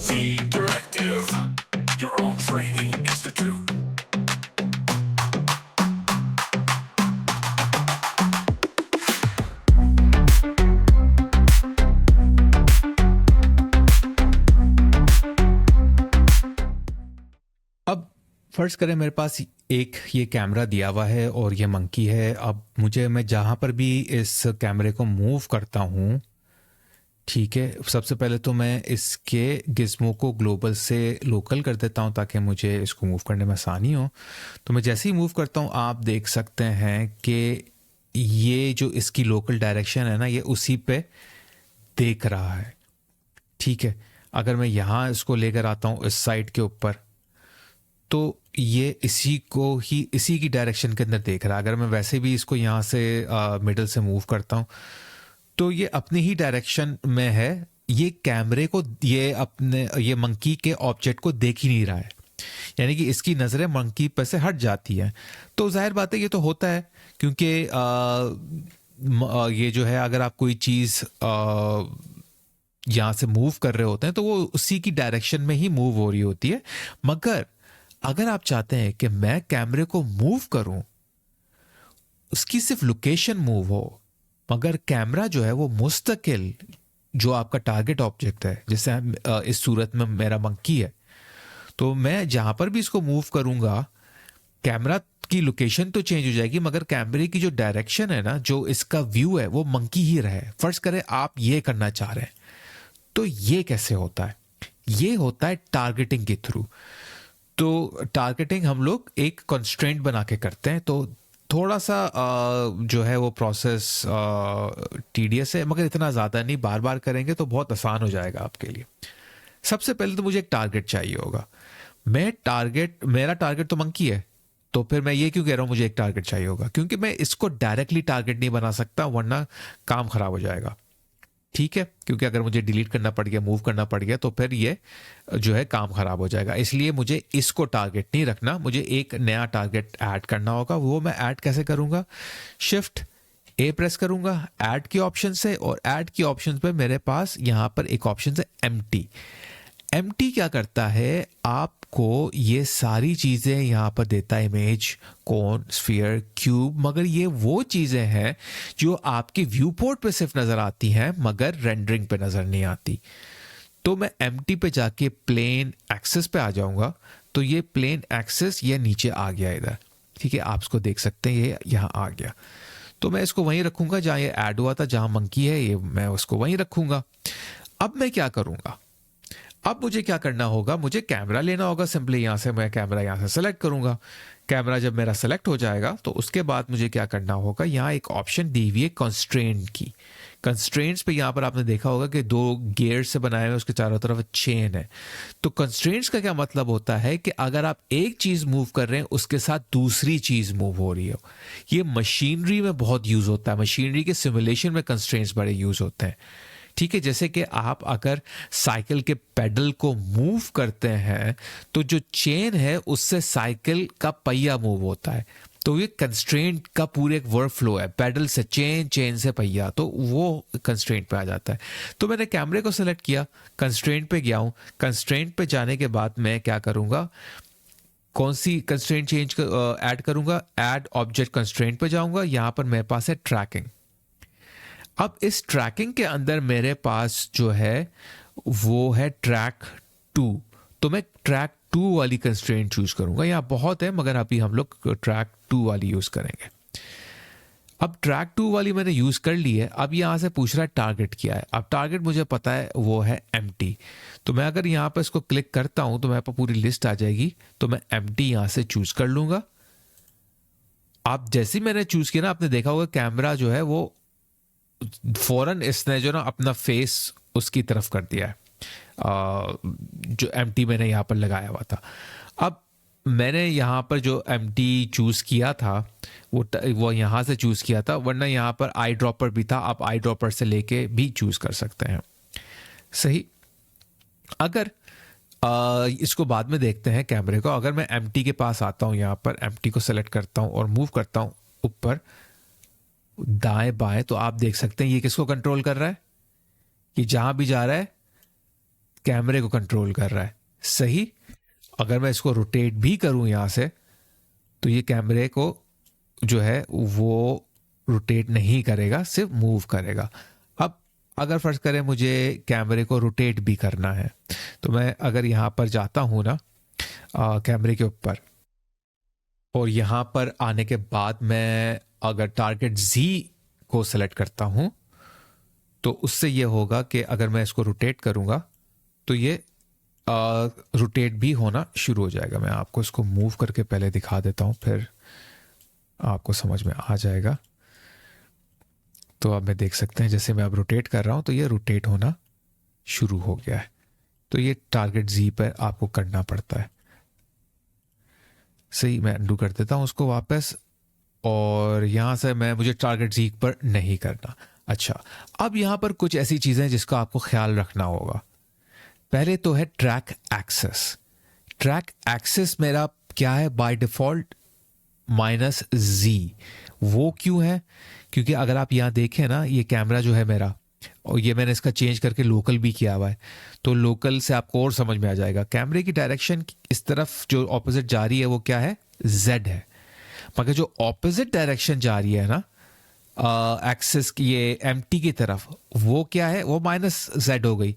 The Directive, your own training institute. अब फर्ज करें मेरे पास एक ये कैमरा दिया हुआ है और ये मंकी है। अब मैं जहाँ पर भी इस कैमरे को मूव करता हूँ, ठीक है, सबसे पहले तो मैं इसके गिज़्मो को ग्लोबल से लोकल कर देता हूँ ताकि मुझे इसको मूव करने में आसानी हो। तो मैं जैसे ही मूव करता हूँ आप देख सकते हैं कि ये जो इसकी लोकल डायरेक्शन है ना, ये उसी पे देख रहा है। ठीक है, अगर मैं यहाँ इसको लेकर आता हूँ इस साइड के ऊपर, तो ये इसी की डायरेक्शन के अंदर देख रहा है। अगर मैं वैसे भी इसको यहाँ से मिडल से मूव करता हूँ तो ये अपनी ही डायरेक्शन में है। ये कैमरे को, ये मंकी के ऑब्जेक्ट को देख ही नहीं रहा है, यानी कि इसकी नज़रें मंकी पर से हट जाती हैं। तो जाहिर बात है ये तो होता है, क्योंकि ये जो है, अगर आप कोई चीज़ यहाँ से मूव कर रहे होते हैं तो वो उसी की डायरेक्शन में ही मूव हो रही होती है। मगर अगर आप चाहते हैं कि मैं कैमरे को मूव करूं, उसकी सिर्फ लोकेशन मूव हो, मगर कैमरा जो है वो मुस्तकिल जो आपका टारगेट ऑब्जेक्ट है, जैसे इस सूरत में मेरा मंकी है, तो मैं जहां पर भी इसको मूव करूंगा कैमरा की लोकेशन तो चेंज हो जाएगी, मगर कैमरे की जो डायरेक्शन है ना, जो इसका व्यू है, वो मंकी ही रहे। फर्ज करें आप ये करना चाह रहे हैं, तो ये कैसे होता है? ये होता है टारगेटिंग के थ्रू। तो टारगेटिंग हम लोग एक कंस्ट्रेंट बना के करते हैं। तो थोड़ा सा जो है वो प्रोसेस टीडियस है, मगर इतना ज़्यादा नहीं। बार बार करेंगे तो बहुत आसान हो जाएगा आपके लिए। सबसे पहले तो मुझे एक टारगेट चाहिए होगा। मेरा टारगेट तो मंकी है, तो फिर मैं ये क्यों कह रहा हूँ मुझे एक टारगेट चाहिए होगा? क्योंकि मैं इसको डायरेक्टली टारगेट नहीं बना सकता, वरना काम खराब हो जाएगा। ठीक है, क्योंकि अगर मुझे डिलीट करना पड़ गया, मूव करना पड़ गया, तो फिर ये जो है काम खराब हो जाएगा। इसलिए मुझे इसको टारगेट नहीं रखना, मुझे एक नया टारगेट ऐड करना होगा। वो मैं ऐड कैसे करूंगा? शिफ्ट ए प्रेस करूंगा ऐड के ऑप्शन से, और ऐड के ऑप्शन पे मेरे पास यहां पर एक ऑप्शन है एम्प्टी। एम्प्टी क्या करता है? आपको ये सारी चीज़ें यहाँ पर देता है, इमेज, कोन, स्फीयर, क्यूब, मगर ये वो चीज़ें हैं जो आपके व्यू पोर्ट पे सिर्फ नज़र आती हैं, मगर रेंडरिंग पे नज़र नहीं आती। तो मैं एम्प्टी पे जाके प्लेन एक्सेस पे आ जाऊँगा, तो ये प्लेन एक्सेस ये नीचे आ गया इधर। ठीक है, आप इसको देख सकते हैं, ये यहाँ आ गया। तो मैं इसको वहीं रखूँगा जहाँ ये ऐड हुआ था, जहाँ मंकी है, ये मैं उसको वहीं रखूँगा। अब मैं क्या करूँगा? अब मुझे क्या करना होगा? मुझे कैमरा लेना होगा। सिंपली यहाँ से मैं कैमरा यहाँ से सेलेक्ट करूँगा। कैमरा जब मेरा सेलेक्ट हो जाएगा तो उसके बाद मुझे क्या करना होगा? यहाँ एक ऑप्शन दी हुई है कंस्ट्रेंट की। कंस्ट्रेंट्स पे यहाँ पर आपने देखा होगा कि 2 गियर से बनाए हुए, उसके चारों तरफ चेन है। तो कंस्ट्रेंट्स का क्या मतलब होता है कि अगर आप एक चीज़ मूव कर रहे हैं, उसके साथ दूसरी चीज़ मूव हो रही हो। ये मशीनरी में बहुत यूज़ होता है। मशीनरी के सिमुलेशन में कंस्ट्रेंट्स बड़े यूज़ होते हैं। ठीक है, जैसे कि आप अगर साइकिल के पेडल को मूव करते हैं तो जो चेन है उससे साइकिल का पहिया मूव होता है। तो ये कंस्ट्रेंट का पूरे एक वर्क फ्लो है, पेडल से चेन, चेन से पहिया, तो वो कंस्ट्रेंट पे आ जाता है। तो मैंने कैमरे को सेलेक्ट किया, कंस्ट्रेंट पे गया हूँ। कंस्ट्रेंट पे जाने के बाद मैं क्या करूँगा? कौन सी कंस्ट्रेंट चेंज ऐड करूँगा? ऐड ऑब्जेक्ट कंस्ट्रेंट पे जाऊँगा। यहाँ पर मेरे पास है ट्रैकिंग। अब इस ट्रैकिंग के अंदर मेरे पास जो है वो है ट्रैक 2। तो मैं ट्रैक 2 वाली कंस्ट्रेंट चूज करूंगा। यहाँ बहुत है, मगर अभी हम लोग ट्रैक 2 वाली यूज करेंगे। अब ट्रैक 2 वाली मैंने यूज कर ली है। अब यहाँ से पूछ रहा है टारगेट क्या है। अब टारगेट मुझे पता है वो है एम्प्टी। तो मैं अगर यहाँ पर इसको क्लिक करता हूं तो मेरे पास पूरी लिस्ट आ जाएगी। तो मैं एम्प्टी यहाँ से चूज कर लूंगा। आप जैसे ही मैंने चूज किया ना, आपने देखा होगा कैमरा जो है वो फौरन इसने जो ना अपना फेस उसकी तरफ कर दिया है, जो एम्प्टी मैंने यहाँ पर लगाया हुआ था। अब मैंने यहाँ पर जो एम्प्टी चूज़ किया था वो यहाँ से चूज़ किया था, वरना यहाँ पर आई ड्रॉपर भी था। आप आई ड्रॉपर से लेके भी चूज़ कर सकते हैं। सही। अगर इसको बाद में देखते हैं कैमरे को। अगर मैं एम्प्टी के पास आता हूँ, यहाँ पर एम्प्टी को सेलेक्ट करता हूँ और मूव करता हूँ ऊपर दाएं बाएं, तो आप देख सकते हैं ये किसको कंट्रोल कर रहा है? कि जहां भी जा रहा है कैमरे को कंट्रोल कर रहा है, सही। अगर मैं इसको रोटेट भी करूं यहां से, तो ये कैमरे को जो है वो रोटेट नहीं करेगा, सिर्फ मूव करेगा। अब अगर फर्ज करें मुझे कैमरे को रोटेट भी करना है, तो मैं अगर यहाँ पर जाता हूँ ना कैमरे के ऊपर, और यहाँ पर आने के बाद मैं अगर टारगेट Z को सेलेक्ट करता हूँ, तो उससे ये होगा कि अगर मैं इसको रोटेट करूँगा तो ये रोटेट भी होना शुरू हो जाएगा। मैं आपको इसको मूव करके पहले दिखा देता हूँ, फिर आपको समझ में आ जाएगा। तो अब मैं देख सकते हैं जैसे मैं अब रोटेट कर रहा हूँ तो ये रोटेट होना शुरू हो गया है। तो ये टारगेट Z पर आपको करना पड़ता है। सही, मैं अंडू कर देता हूँ उसको वापस, और यहाँ से मुझे टारगेट Z पर नहीं करना। अच्छा, अब यहाँ पर कुछ ऐसी चीज़ें जिसका आपको ख्याल रखना होगा। पहले तो है ट्रैक एक्सेस। ट्रैक एक्सेस मेरा क्या है बाय डिफ़ॉल्ट -Z। वो क्यों है? क्योंकि अगर आप यहाँ देखें ना, ये कैमरा जो है मेरा, और ये मैंने इसका चेंज करके लोकल भी किया हुआ है, तो लोकल से आपको और समझ में आ जाएगा। कैमरे की डायरेक्शन इस तरफ जो ऑपोजिट जा रही है वो क्या है? Z है। मगर जो ऑपोजिट डायरेक्शन जा रही है ना एक्सेस की, ये एम्प्टी की तरफ, वो क्या है? वो -Z हो गई।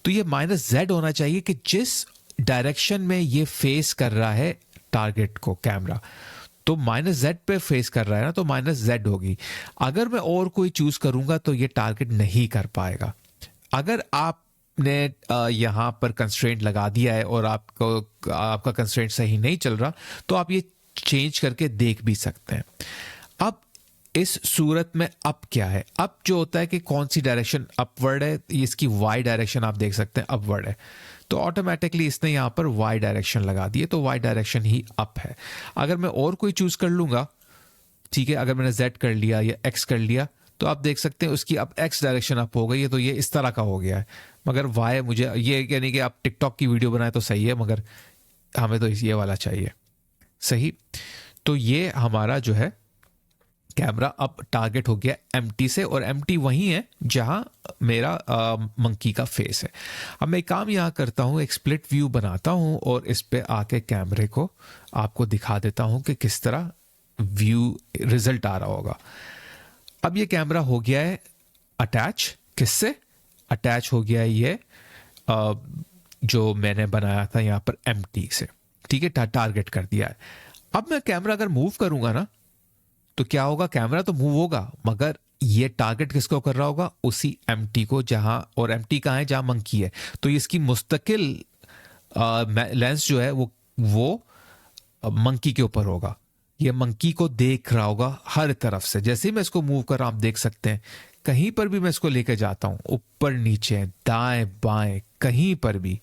तो ये -Z होना चाहिए कि जिस डायरेक्शन में ये फेस कर रहा है टारगेट को कैमरा, तो -Z पे फेस कर रहा है ना, तो -Z होगी। अगर मैं और कोई चूज करूंगा तो ये टारगेट नहीं कर पाएगा। अगर आपने यहाँ पर कंस्ट्रेंट लगा दिया है और आपका कंस्ट्रेंट सही नहीं चल रहा, तो आप ये चेंज करके देख भी सकते हैं। अब इस सूरत में अप क्या है? अप जो होता है कि कौन सी डायरेक्शन अपवर्ड है, इसकी वाई डायरेक्शन आप देख सकते हैं अपवर्ड है, तो ऑटोमेटिकली इसने यहाँ पर वाई डायरेक्शन लगा दी है, तो वाई डायरेक्शन ही अप है। अगर मैं और कोई चूज कर लूंगा, ठीक है, अगर मैंने Z कर लिया या X कर लिया, तो आप देख सकते हैं उसकी अब X डायरेक्शन अप हो गई है, तो ये इस तरह का हो गया है। मगर वाई मुझे ये यानी कि आप टिकटॉक की वीडियो बनाए तो सही है, मगर हमें तो ये वाला चाहिए, सही। तो ये हमारा जो है कैमरा अब टारगेट हो गया एम्प्टी से, और एम्प्टी वही है जहां मेरा मंकी का फेस है। अब मैं काम यहाँ करता हूँ, एक स्प्लिट व्यू बनाता हूँ और इस पे आके कैमरे को आपको दिखा देता हूँ कि किस तरह व्यू रिजल्ट आ रहा होगा। अब ये कैमरा हो गया है अटैच। किससे अटैच हो गया है? ये जो मैंने बनाया था यहाँ पर एम्प्टी से, ठीक है, टारगेट कर दिया है। अब मैं कैमरा अगर मूव करूंगा ना, तो क्या होगा? कैमरा तो मूव होगा, मगर ये टारगेट किसको कर रहा होगा? उसी एम्प्टी को, जहां, और एम्प्टी कहां है? जहां मंकी है। तो इसकी मुस्तकिल लेंस जो है वो मंकी के ऊपर होगा। ये मंकी को देख रहा होगा हर तरफ से। जैसे ही मैं इसको मूव कर रहा हूं, आप देख सकते हैं कहीं पर भी मैं इसको लेके जाता हूं, ऊपर नीचे दाएं बाएं, कहीं पर भी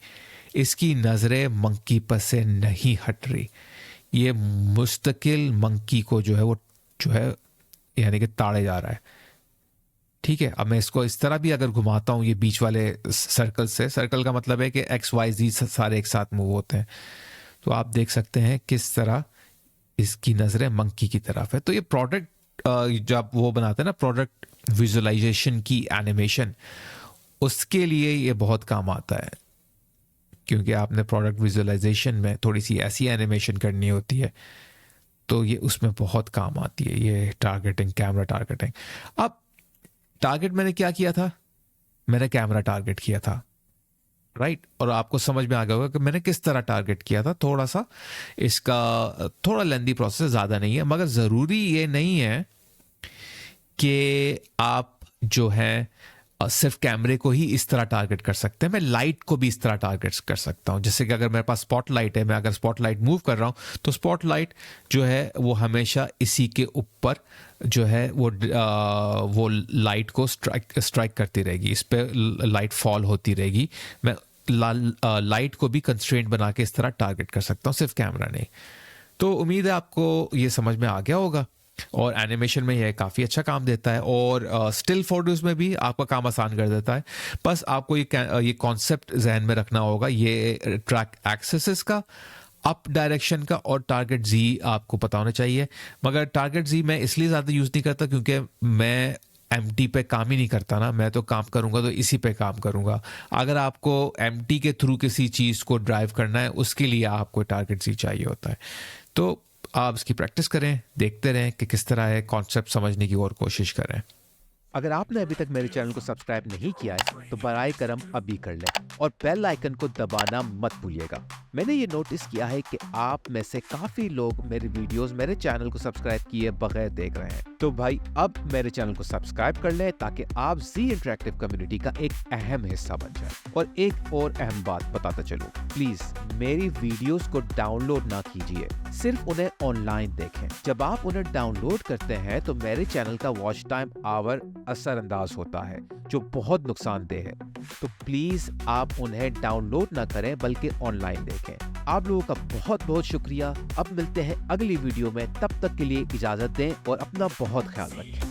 इसकी नजरें मंकी पर से नहीं हट रही। ये मुस्तकिल मंकी को जो है वो जो है यानी कि ताड़े जा रहा है, ठीक है। अब मैं इसको इस तरह भी अगर घुमाता हूं, ये बीच वाले सर्कल से, सर्कल का मतलब है कि XYZ सारे एक साथ मूव होते हैं, तो आप देख सकते हैं किस तरह इसकी नजरें मंकी की तरफ है। तो ये प्रोडक्ट जब वो बनाते हैं ना, प्रोडक्ट विजुअलाइजेशन की एनिमेशन, उसके लिए ये बहुत काम आता है, क्योंकि आपने प्रोडक्ट विजुअलाइजेशन में थोड़ी सी ऐसी एनिमेशन करनी होती है, तो ये उसमें बहुत काम आती है, ये टारगेटिंग, कैमरा टारगेटिंग। अब टारगेट मैंने क्या किया था? मैंने कैमरा टारगेट किया था, राइट। और आपको समझ में आ गया होगा कि मैंने किस तरह टारगेट किया था। थोड़ा सा इसका थोड़ा लेंदी प्रोसेस, ज़्यादा नहीं है, मगर ज़रूरी ये नहीं है कि आप जो है सिर्फ कैमरे को ही इस तरह टारगेट कर सकते हैं। मैं लाइट को भी इस तरह टारगेट कर सकता हूं। जैसे कि अगर मेरे पास स्पॉटलाइट है, मैं अगर स्पॉटलाइट मूव कर रहा हूं, तो स्पॉटलाइट जो है वो हमेशा इसी के ऊपर जो है वो लाइट को स्ट्राइक करती रहेगी, इस पे लाइट फॉल होती रहेगी। मैं लाइट को भी कंस्ट्रेंट बना के इस तरह टारगेट कर सकता हूं, सिर्फ कैमरा नहीं। तो उम्मीद है आपको ये समझ में आ गया होगा, और एनिमेशन में यह काफ़ी अच्छा काम देता है, और स्टिल फोटोज में भी आपका काम आसान कर देता है। बस आपको ये कॉन्सेप्ट जहन में रखना होगा, ये ट्रैक एक्सेस का, अप डायरेक्शन का, और टारगेट Z आपको पता होना चाहिए। मगर टारगेट Z मैं इसलिए ज़्यादा यूज़ नहीं करता क्योंकि मैं एमटी पे काम ही नहीं करता ना, मैं तो काम करूँगा तो इसी पे काम करूँगा। अगर आपको एमटी के थ्रू किसी चीज़ को ड्राइव करना है, उसके लिए आपको टारगेट सी चाहिए होता है। तो आप इसकी प्रैक्टिस करें, देखते रहें कि किस तरह है, कॉन्सेप्ट समझने की और कोशिश करें। अगर आपने अभी तक मेरे चैनल को सब्सक्राइब नहीं किया है तो बराए करम अभी कर लें और बेल आइकन को दबाना मत भूलिएगा। मैंने ये नोटिस किया है कि आप में से काफी लोग मेरे वीडियोस मेरे चैनल को सब्सक्राइब किए बगैर देख रहे हैं, तो भाई अब मेरे चैनल को सब्सक्राइब कर लें ताकि आप जी इंटरैक्टिव कम्युनिटी का एक अहम हिस्सा बन जाए। और एक और अहम बात बताता चलूं, प्लीज मेरी वीडियोस को डाउनलोड ना कीजिए, सिर्फ उन्हें ऑनलाइन देखें। जब आप उन्हें डाउनलोड करते हैं तो मेरे चैनल का वॉच टाइम आवर असरअंदाज होता है, जो बहुत नुकसानदेह है। तो प्लीज आप उन्हें डाउनलोड ना करें बल्कि ऑनलाइन देखें। आप लोगों का बहुत बहुत शुक्रिया। अब मिलते हैं अगली वीडियो में, तब तक के लिए इजाजत दें और अपना बहुत ख्याल रखें।